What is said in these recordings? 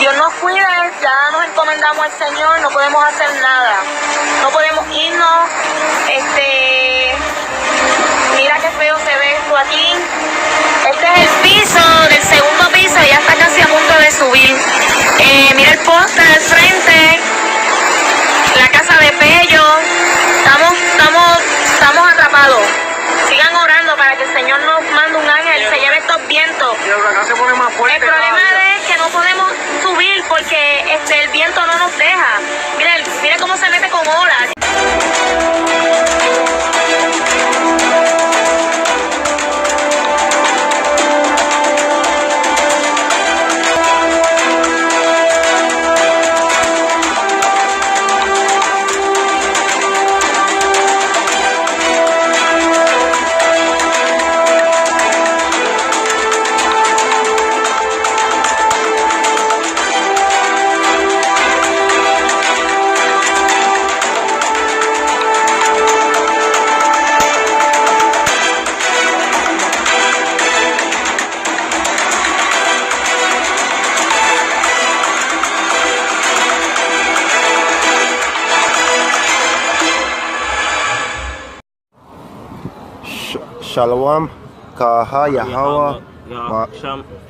Dios nos cuide, ya nos encomendamos al Señor, no podemos hacer nada, no podemos irnos, mira qué feo se ve esto aquí, este es el piso del segundo piso, ya está casi a punto de subir, mira el poste del frente, la casa de Pello, estamos atrapados. Sigan orando para que el Señor nos mande un ángel, se lleve estos vientos. Y el huracán se pone más fuerte. El problema es que no podemos subir porque el viento no nos deja. Mire cómo se mete con olas. Shalom, Kaha, Yahweh,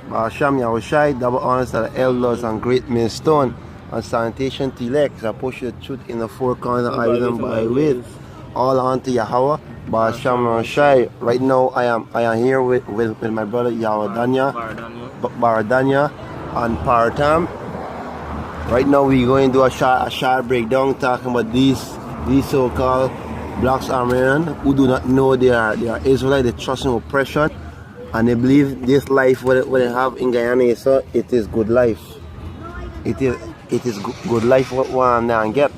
Ba'asham, Yahushai, double honors to the elders and great millstone, and sanitation to elect, I push the truth in the four corners, I them by with, all unto Yahweh, Ba'asham, Yahushai. Right now I am here with my brother Yawadanya, Baradanya, and Paratam. Right now we're going to do a short breakdown talking about these so-called Blacks Armenian who do not know they are Israelite, they trust in oppression, and they believe this life what they have in Guyana, so it is good life. It is good life what one can get,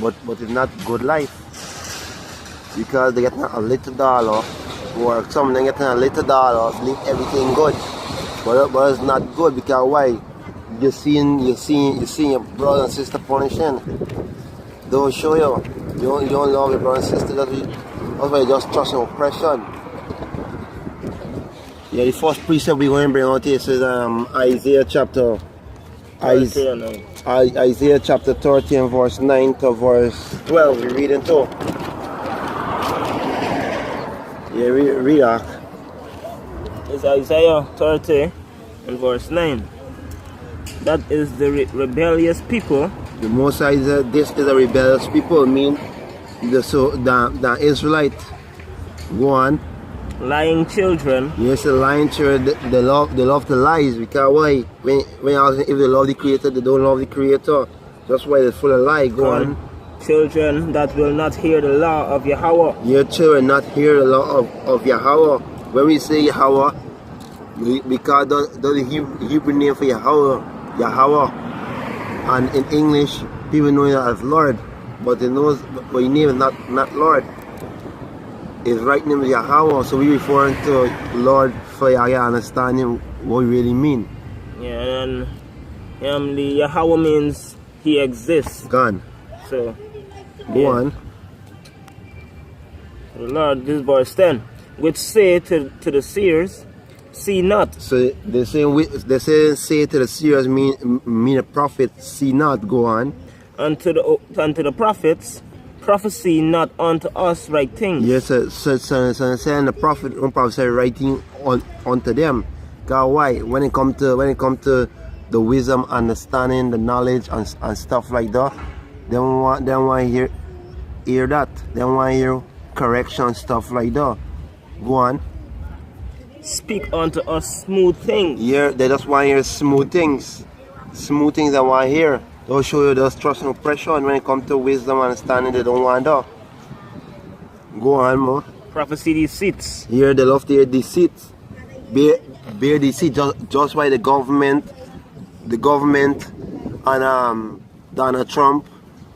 but it's not good life because they get a little dollar, or some they get a little dollar, leave everything good, but it's not good because why? You're seeing your brother and sister punishing. Don't show you. You don't love your brother and sister. That's why you just trust in oppression. Yeah, the first precept we're going to bring out here is Isaiah chapter 30 and verse 9 to verse 12. We're reading too. Yeah, read that. It's Isaiah 30 and verse 9. That is the rebellious people. The Most High said, this is a rebellious people, mean the Israelite. Go on. Lying children. Yes, the lying children, they love the lies, because why? When if they love the Creator, they don't love the Creator. That's why they're full of lies. Go on. Children that will not hear the law of Yahweh. Your children not hear the law of Yahweh. When we say Yahweh, because the Hebrew name for Yahweh, and in English people know it as Lord, but they knows but your name is not Lord. His right name is Yahweh, so we referring to Lord for your understanding what we really mean. Yeah, and the Yahweh means he exists. Gone. So go on. The Lord, this verse 10, which say to the seers, see not. So they say to the seers mean a prophet, see not. Go on. And to the prophets, prophesy not unto us right things. Yes, so saying the prophet when prophesy writing unto them. God, why? When it come to the wisdom, understanding, the knowledge and stuff like that, they want to hear that. They want to hear correction, stuff like that. Go on. Speak unto us smooth things. Yeah, they just want to hear smooth things. Smooth things they want to hear. They'll show you just trust and oppression. When it comes to wisdom and understanding, they don't want that. Go on, more. Prophecy deceits. Here they love to hear deceit. Bear deceit just why the government and Donald Trump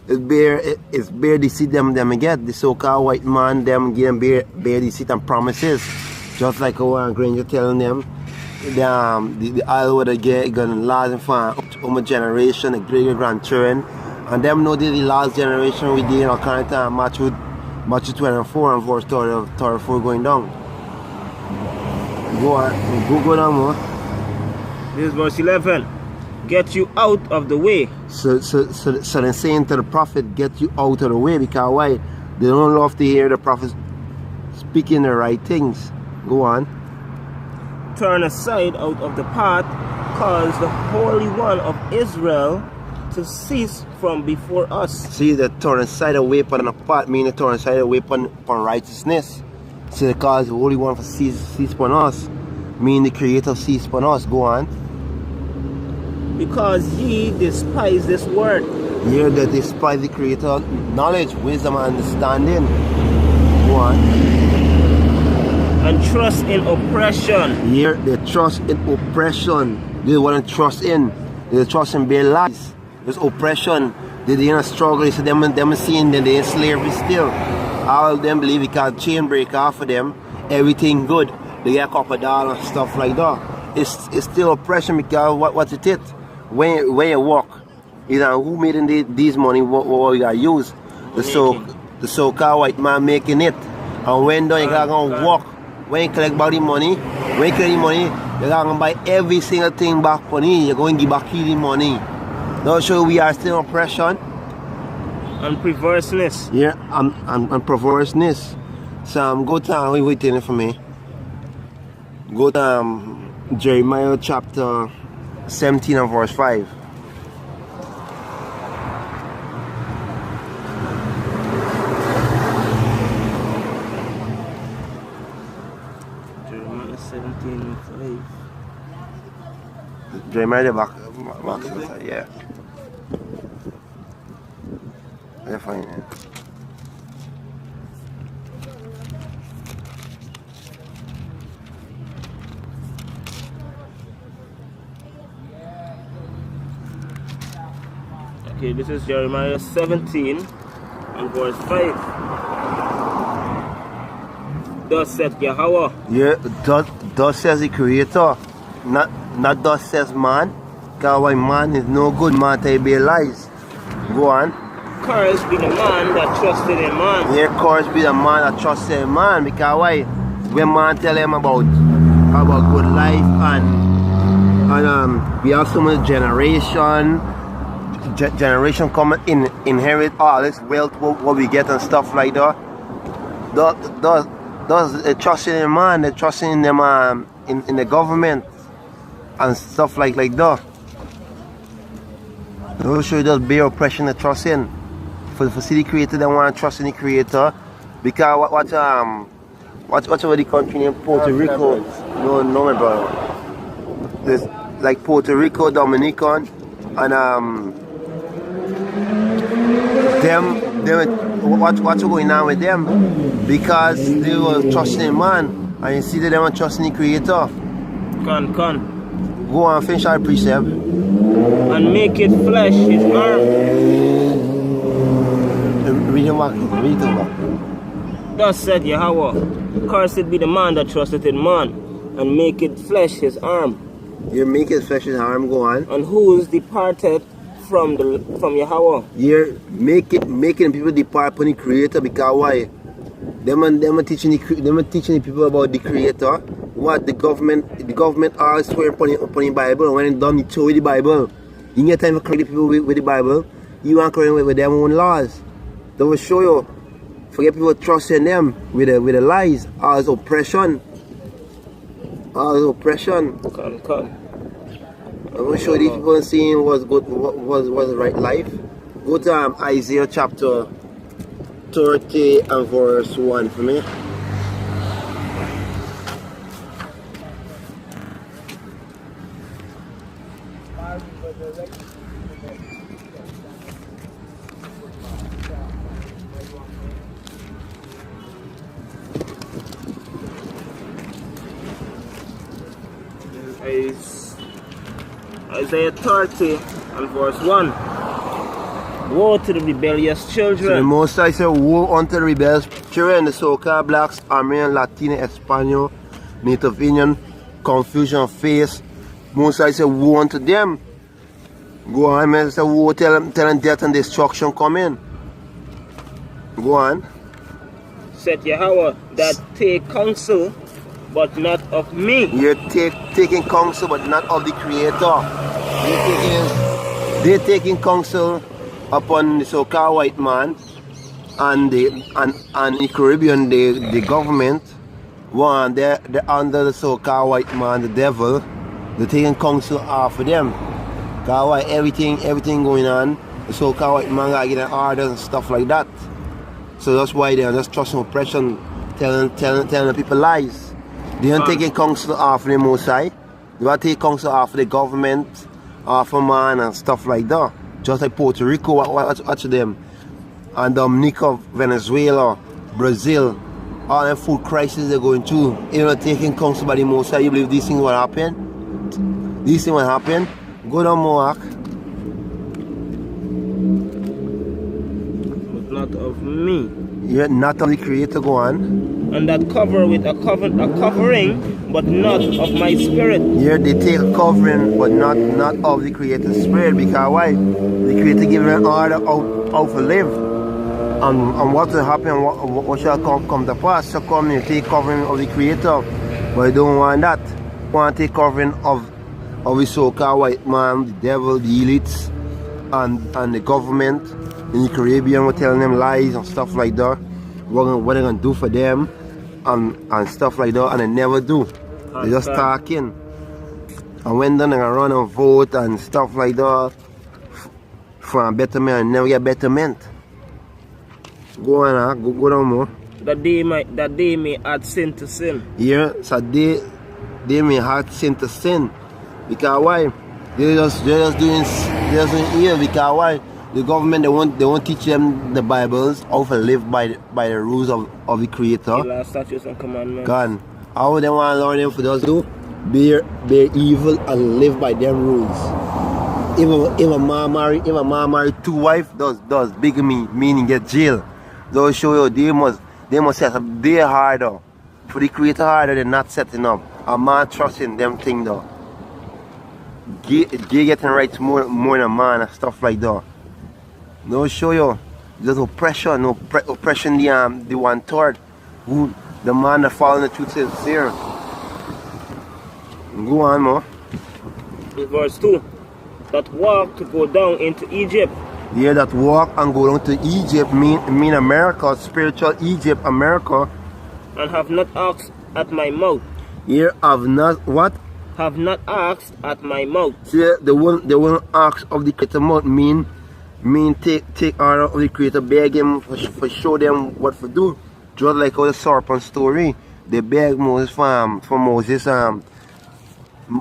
is bear deceit them get. The so-called white man them give them bear deceit and promises. Just like our Granger telling them the oil what they get gonna last for a generation, a great grandchildren, and them know the last generation we did in our current time Matthew 24 and verse 34 going down. Go on, go down more. This is verse 11. get you out of the way. So they're saying to the prophet, get you out of the way, because why? They don't love to hear the prophet speaking the right things. Go on. Turn aside out of the path, cause the Holy One of Israel to cease from before us. See, the turn aside away from the path, meaning turn aside away from righteousness. So the cause the Holy One for cease from us, meaning the Creator cease from us. Go on. Because ye despise this word. Here that despise the Creator knowledge, wisdom, and understanding. Go on. And trust in oppression. Here they trust in oppression. They want to trust in. They trust in their lies. There's oppression. They in a struggle. They see them seeing that they're in slavery still. All of them believe we can chain break off of them. Everything good. They get a couple dollars and stuff like that. It's still oppression, because what's it? When you walk, you know, who made in these money, what you got use? The so-called white man making it. And when you got to walk, when you collect body money, when you collect the money, you're going to buy every single thing back for you. You're going to give back the money. Now show we are still oppression. And perverseness. Yeah, and perverseness. So go to, waiting for me. Go to Jeremiah chapter 17 and verse 5. Jeremiah 17 5. Jeremiah the back yeah. I find it. Okay, this is Jeremiah 17 and verse 5. Thus saith Yahweh. Yeah, thus says the Creator, not thus says man. Because why man is no good, man tell you lies. Go on. Cursed be the man that trusted in man. Yeah, cursed be the man that trusted in man. Because why? When man tell him about good life and we have so much generation come inherit all this wealth what we get and stuff like that. Those trusting in man, they trusting in them in the government and stuff like that. Those show just bear oppression and trust in. For see the Creator, they want to trust in the Creator. Because what's over the country named Puerto Rico? No my brother. There's like Puerto Rico, Dominican, and them what's going on with them? Because they were trusting in man, and you see that they were trusting the Creator. Con. Go on, finish our precept. And make it flesh his arm. Read it back. Thus said Yahweh, cursed be the man that trusteth in man, and make it flesh his arm. You make it flesh his arm, go on. And who is departed from Yahweh? You're making people depart from the Creator, because why? Them teaching the people about the Creator. What the government always swear upon the Bible, and when it's done, you throw the Bible. You get time to correct the people with the Bible, you want to correct with their own laws. They will show you. Forget people trusting them with the lies. All this oppression. Con. I will show these people seeing what's good, what was the right life. Go to Isaiah chapter 30 and verse 1 for me. Isaiah 30 and verse 1. Woe to the rebellious children. So the Most High said, woe unto the rebellious children, the so-called blacks, Armenian, Latino, Espanol, Native Indian, confusion, face. Most High said, woe unto them. Go on, man. Say, woe, tell them death and destruction coming. Go on. Said Yahweh, that take counsel, but not of me. You're taking counsel, but not of the Creator. They're taking counsel upon the so-called white man and the Caribbean, the government. One, they're under the so-called white man, the devil. They're taking counsel off of them. Cause why everything going on, the so-called white man got getting orders and stuff like that. So that's why they're just trusting oppression, telling the people lies. They aren't taking counsel off of the Most High. They are taking counsel off of the government, off of man and stuff like that. Just like Puerto Rico, watch them. And Dominica, Venezuela, Brazil, all the food crisis they're going through. You're not taking counsel by the Most High. You believe these things will happen? These things will happen? Go down, Mohawk. But not of me. You're not of the Creator, go on. And that cover with a covering, but not of my spirit. Here they take a covering, but not of the Creator's spirit. Because why? The Creator gave them an order how to live. And what will happen, what shall come to pass. So come you take covering of the Creator. But you don't want that. You want to take covering of the so-called white man, the devil, the elites, and the government in the Caribbean. We're telling them lies and stuff like that. What they're going to do for them and stuff like that. And they never do. They just talking. And when they're going to run and vote and stuff like that for a betterment and never get betterment. Go on, go down more. That they may add sin to sin. Yeah, so they may add sin to sin. Because why? They're just doing here. Because why? The government they won't teach them the Bibles how to live by the rules of the Creator. The statutes and commandments. God, how they want to learn them for us do? Bear evil and live by their rules. If a man marry two wives, does bigamy, meaning get jail. They'll show you they must set up their harder. For the Creator harder, they're not setting up. A man trusting them thing though. They getting rights more than a man and stuff like that. They'll show you there's oppression, oppression the 1/3. Who the man that follow the truth is there. Go on more. In verse 2. That walk to go down into Egypt. Yeah, that walk and go down to Egypt mean America, spiritual Egypt, America. And have not asked at my mouth. Yeah, have not what? Have not asked at my mouth. See, they won't ask of the Creator mouth mean take order of the Creator, beg him for show them what to do. Just like how the serpent story. They beg Moses for Moses.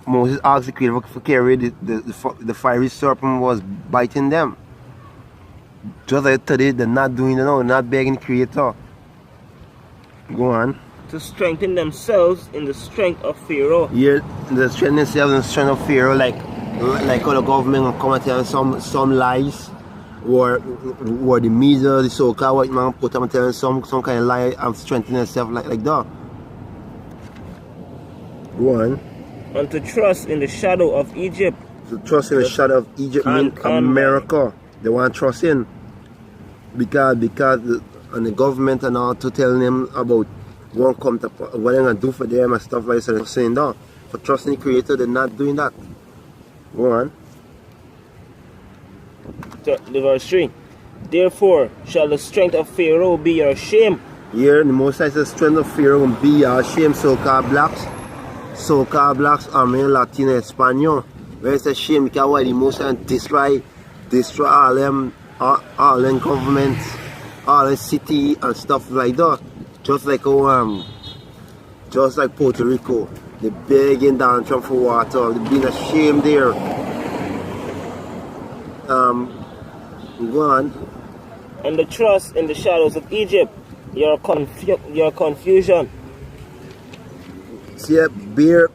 Moses asked the Creator for carry the fiery serpent was biting them. Just like today, they're not doing it now, not begging the Creator. Go on. To strengthen themselves in the strength of Pharaoh. Yeah, they strengthen themselves in the strength of Pharaoh, like how the government will come and tell some lies, or the media, the so-called white man put them and tell some kind of lie and strengthen themselves like that. Go on. And to trust in the shadow of Egypt. To trust in the shadow of Egypt means America. They want to trust in. Because the government and all to tell them about what they're going to do for them and stuff like that. So they're saying that. For trusting the Creator, they're not doing that. Go on. The verse 3. Therefore shall the strength of Pharaoh be your shame. Here, the Most High says, strength of Pharaoh will be your shame. So-called blacks, Latino, Espanol. Where it says shame, because why the Most High destroy all them governments, all the city and stuff like that. Just like Puerto Rico, they begging Donald Trump for water. They being ashamed there. Go on. And the trust in the shadows of Egypt, your confusion. See, bear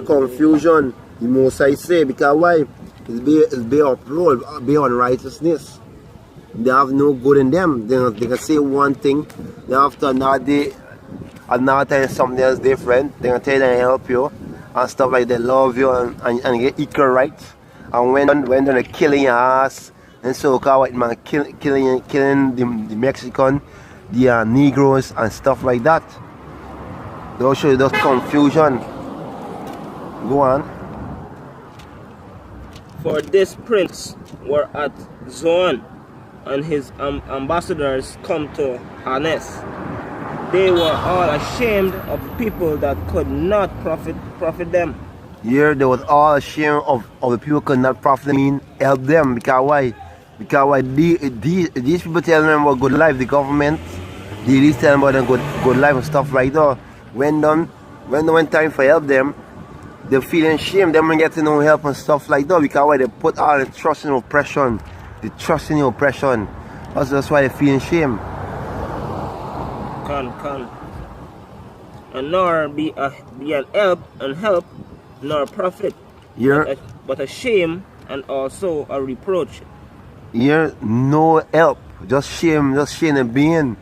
confusion. The Most High say, because why? It's bear uproar, bear unrighteousness. They have no good in them. They can say one thing, then after another time something else different. They can tell you they help you and stuff like they love you and get equal rights. And when they're killing your ass and so-called white man killing the Mexican, the Negroes and stuff like that. They'll show you those confusion. Go on. For this prince were at Zoan, and his ambassadors come to Hanes. They were all ashamed of people that could not profit them. Here they was all ashamed of the people could not profit them, mean help them. Because why? Because why these people tell them about good life, the government, they tell them about the good life and stuff like that. When time for help them, they're feeling shame, them getting no help and stuff like that. Because why? They put all the trust in oppression. They trust in oppression. That's why they're feeling shame. Can. And nor be an help, nor profit, Here, but a shame and also a reproach. here no help, just shame and being,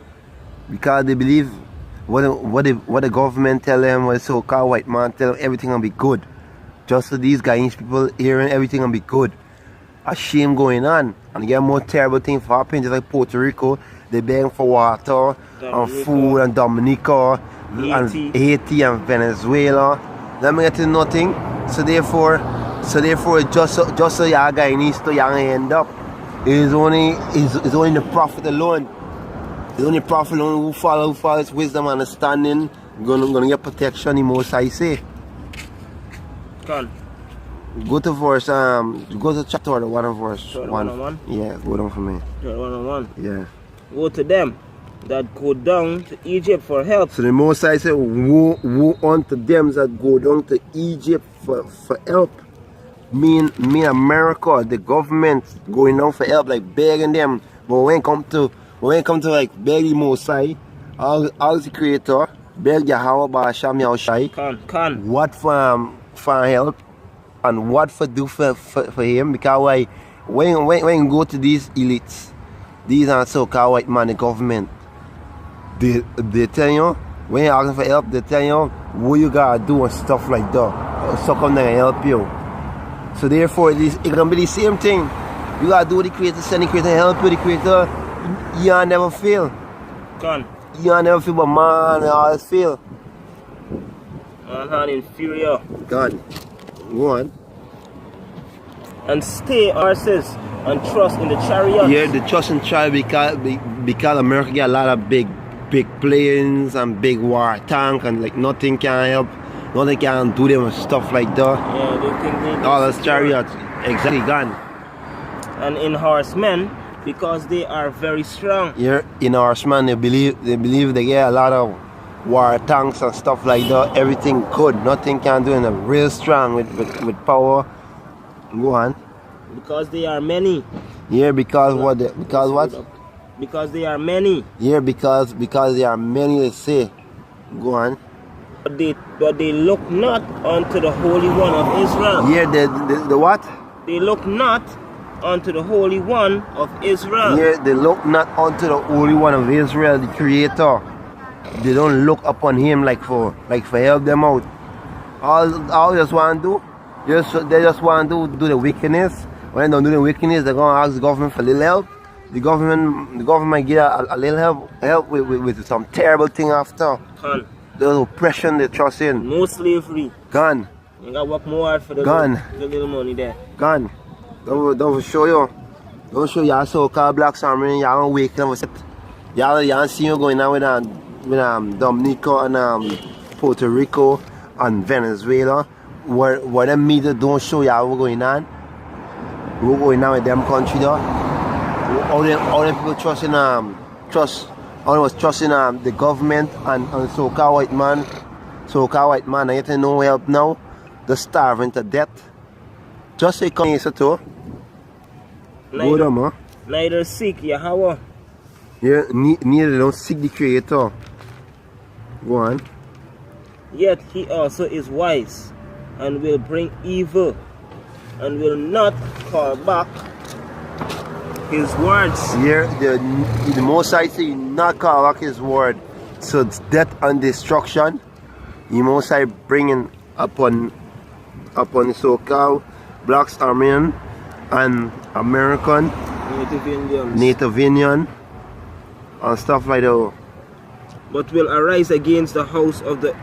because they believe what the government tell them, what the so-called white man tell them, everything will be good. Just so these Ghanaian people hearing everything will be good. A shame going on, and get more terrible things for happening. Just like Puerto Rico, they begging for water and food, and Dominica and Haiti and Venezuela. Them getting nothing. So therefore, just so y'all Guyanese to y'all end up. It's only the prophet alone. It's only prophet alone who follow his wisdom and understanding gonna get protection. The most I say. Can. Go to verse go to chapter 1 and verse 1. 1. Yeah, go down for me. 1. Yeah. Woe to them that go down to Egypt for help. So the most I say, woe unto them that go down to Egypt for help. Mean America, the government going down for help, like begging them. But when it come to like beg the Most High, all the Creator, beg Yahweh Ba'asham Yahushai. Can. What for help and what for do for him, because why when you go to these elites, these are so-called white man, the government, they tell you, when you asking for help, they tell you what you gotta do and stuff like that. So come there and help you. So therefore it's gonna be the same thing. You gotta do what the Creator, send the Creator, help you, the Creator, you never fail. Can. You never fail, but man, you always fail. Man inferior. God. Go on. And stay horses and trust in the chariot. Yeah, the trust in chariot because America got a lot of big planes and big war tank, and like nothing can help, nothing can do them and stuff like that. Yeah, they think they all those chariots exactly gone. And in horsemen, because they are very strong. Here in horsemen, they believe they get a lot of war tanks and stuff like that. Everything good, nothing can do, and they're real strong with power. Go on. Because they are many. Yeah, because what? Because they are many. Yeah, because they are many. They say. Go on. But they look not unto the Holy One of Israel. Yeah, the what? They look not unto the Holy One of Israel. Yeah, they look not unto the Holy One of Israel, the Creator. They don't look upon Him like for help them out. All they just want to do, they just want to do the wickedness. When they don't do the wickedness, they're gonna ask the government for a little help. The government get a little help with some terrible thing after. Gone. The oppression they trust in. No slavery. Gone. You gotta work more hard for the little money there. Gone. Don't show you. Don't show y'all so-called black salmon. Y'all don't wake up. Y'all see you going on with Dominica and Puerto Rico and Venezuela. Where them media don't show y'all what's going on. What's going on with them country though. All them people trusting the government and so-called white man. So-called white man, and getting no help now. They're starving to death. Just say come here too. Go on, man. Neither seek Yahweh. Yeah, neither don't seek the Creator. Go on. Yet he also is wise and will bring evil and will not call back his words. Yeah, the Most High say not call back His word. So it's death and destruction. The Most High bringing upon the so-called blacks, Armenian and American, Native Indian and stuff like that. But will arise against the house of the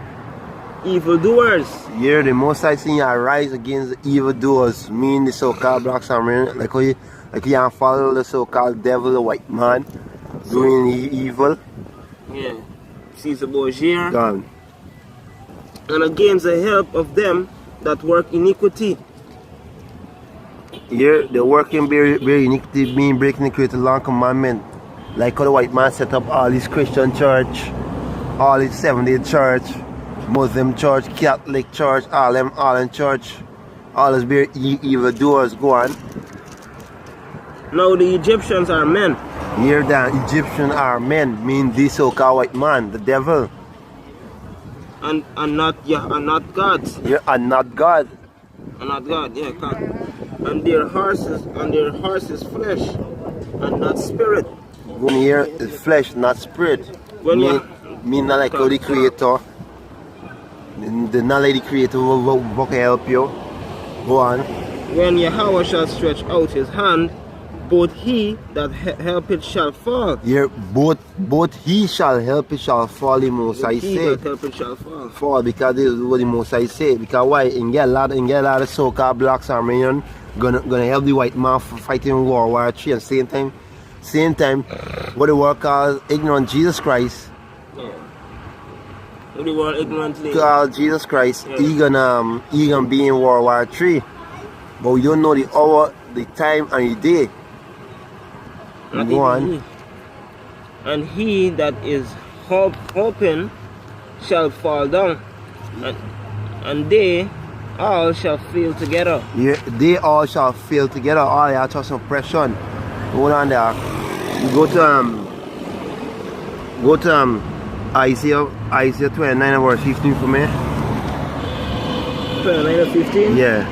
evildoers. Here the Most High saying arise against the evildoers, mean the so-called blacks and men, like you can follow the so-called devil, the white man, doing evil. Yeah. Caesar Borgia. Gone. And against the help of them that work iniquity. Here the working very iniquity, mean breaking the created law and commandment. Like how the white man set up all his Christian church, all his 7-day church, Muslim church, Catholic church, all in church, all those very evildoers. Go on. Now the Egyptians are men. Here the Egyptians are men, mean the so-called white man, the devil. And not gods. Here and not God. And not God, yeah, God. And their horses flesh and not spirit. Go here is flesh, not spirit. When mean not like how the creator. The knowledge the creator will help you. Go on. When Yahweh shall stretch out his hand, both he that helpeth shall fall. Here both he shall help, it shall fall, the Most High He say. that helpeth shall fall. Fall, because this is what the Most High say. Because why? In get a lot of so-called blacks and men gonna help the white man fighting World War III, and same time what the world calls ignorant Jesus Christ. Yeah. The world ignorantly. Call Jesus Christ, Yeah. he gonna be in World War III. But we don't know the hour, the time and the day. Not Go even on. he. And he that is hoping shall fall down, and they all shall fail together. Yeah, they all shall fail together. All your trust and oppression. Hold on there. You go to Isaiah 29 and verse 15 for me. 29 or 15? Yeah.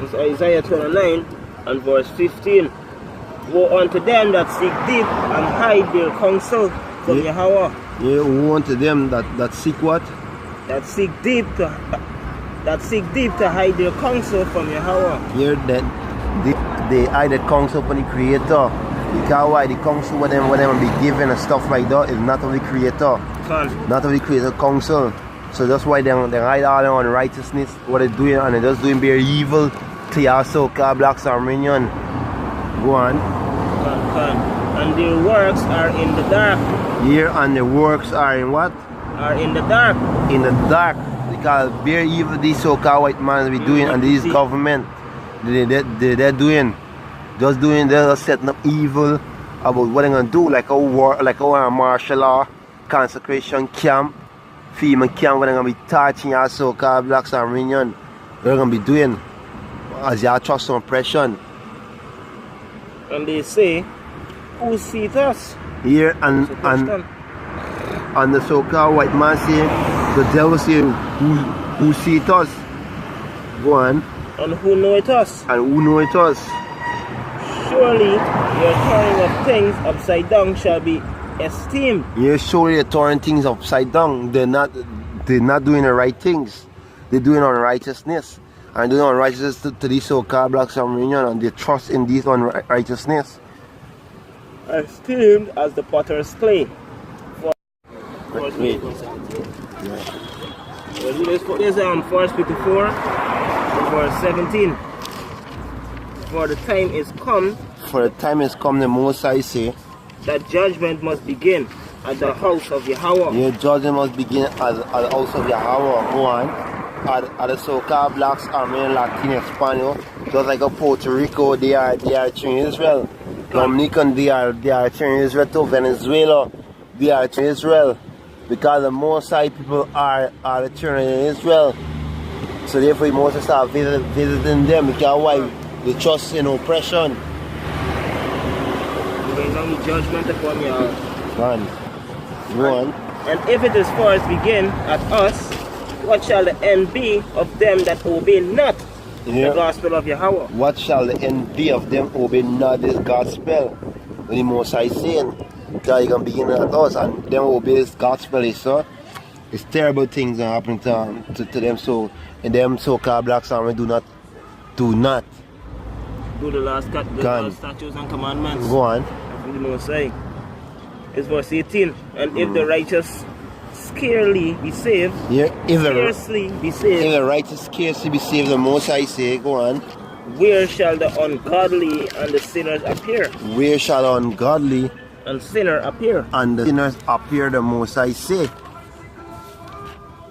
It's Isaiah 29 and verse 15. Woe unto them that seek deep and hide their counsel from Yeah. Yahweh. Yeah, woe unto them that seek what? That seek deep to hide their counsel from Yahweh. Here that they hide the counsel from the Creator. Because why? The counsel what them be given and stuff like that is not of the Creator. Not of the Creator counsel. So that's why they hide all their unrighteousness, what they're doing, and they're just doing very evil to your so-called blacks Armenian. Go on. And their works are in the dark. Here and the works are in what? Are in the dark. In the dark. Because very evil these so-called white man be doing, and this government they're doing. They're setting up evil about what they're gonna do, like a war, like a martial law, consecration camp, female camp, where they're gonna be touching your so-called blacks Armenian. They're gonna be doing as your trust and oppression. And they say, who seeth us? Here and the so-called white man say, the devil say, who seeth us? Go on. And who knoweth us? And who knoweth us? Surely your turning of things upside down shall be esteemed. Yeah, surely they're turning things upside down. They're not doing the right things. They're doing unrighteousness. And doing unrighteousness to these so-called blacks Armenian, and they trust in this unrighteousness. Esteemed as the potter's clay. Wait. Let's put this on 1 Peter 4, verse 17. For the time is come. For the time has come, the Most High say, that judgment must begin at the house of Yahweh. your judgment must begin at the house of Yahweh. Go on. At the so-called blacks, Armenian, Latin, Spanish, just like a Puerto Rico, they are in Israel. Dominican, they are in Israel too. Venezuela, they are in Israel. Because the Most High people are the children in Israel. So therefore, the Most High start visiting them. Because why? They trust in oppression. Bring down the judgment upon you all. Go on. And if it is first begin at us, what shall the end be of them that obey not the gospel of Yahweh? What shall the end be of them obey not this gospel? When the Most High saying, because you're going to begin at us, and them obey this gospel, so it's terrible things that happen to them. So, and them so-called blacks Army do not do the last statutes and commandments. Go on. Of the Most High. It's verse 18. And if the righteous scarcely be saved, Yeah, if scarcely be saved, the righteous scarcely be saved, the Most High say, go on. where shall the ungodly and the sinners appear? Where shall ungodly And sinner appear. and the sinners appear, the Most High say?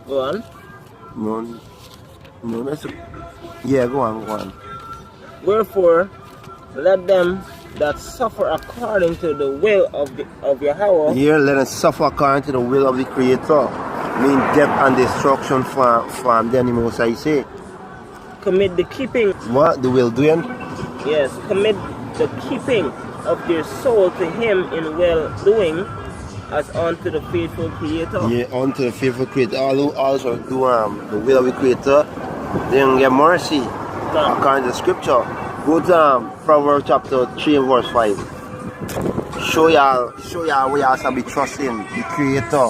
Go on. No, that's... Yeah, go on. Wherefore, let them that suffer according to the will of Yahweh Here, let us suffer according to the will of the Creator. Mean death and destruction from the Most High say. commit the keeping, What the will doing? yes, commit the keeping of their soul to Him in well doing, as unto the faithful Creator. Yeah, unto the faithful Creator. All who also do the will of the Creator, they can get mercy according to the Scripture. Go to Proverbs chapter 3 and verse 5. Show y'all where y'all should be trusting the Creator.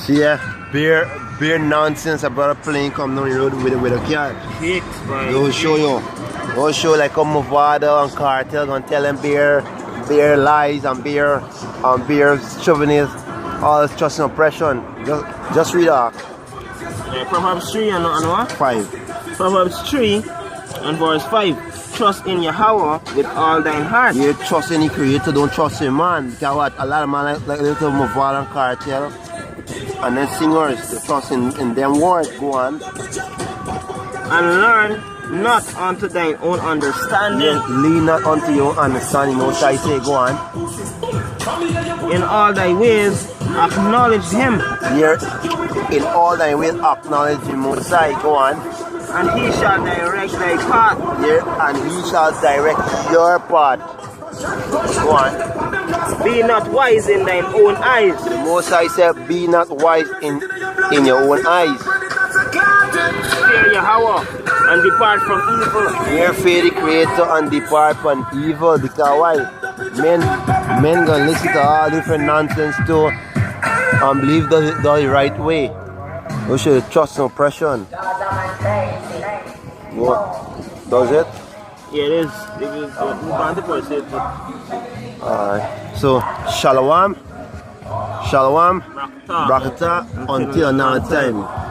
See ya, beer nonsense about a plane come down the road with a car. Hicks, boy. They'll show you. They'll show like Movada and Cartel gonna tell them beer lies and beer chauvinist, all this trust and oppression. Just read that. Proverbs 3 and what? 5. Proverbs 3 and verse 5. Trust in Yahweh with all thine heart. You trust in the Creator, don't trust in man. Because what? A lot of man like little Movada and Cartel. And then singers, they trust in them words. Go on. And learn not unto thine own understanding. Lean not unto your understanding. Most I say, go on. In all thy ways acknowledge Him, Here, in all thy ways acknowledge the Most High. Go on. and He shall direct thy path. Here, and He shall direct your path. Go on. Be not wise in thine own eyes. The Most High said, be not wise in your own eyes. Fear Yahweh and depart from evil. Here, fear the Creator and depart from evil. Because why? Men gonna listen to all different nonsense too and believe the right way. We should trust no oppression. What? Does it? Yeah, it is. It is what the Bible says. Alright. So, Shalom. Shalom. Rakata. Brakata until another time.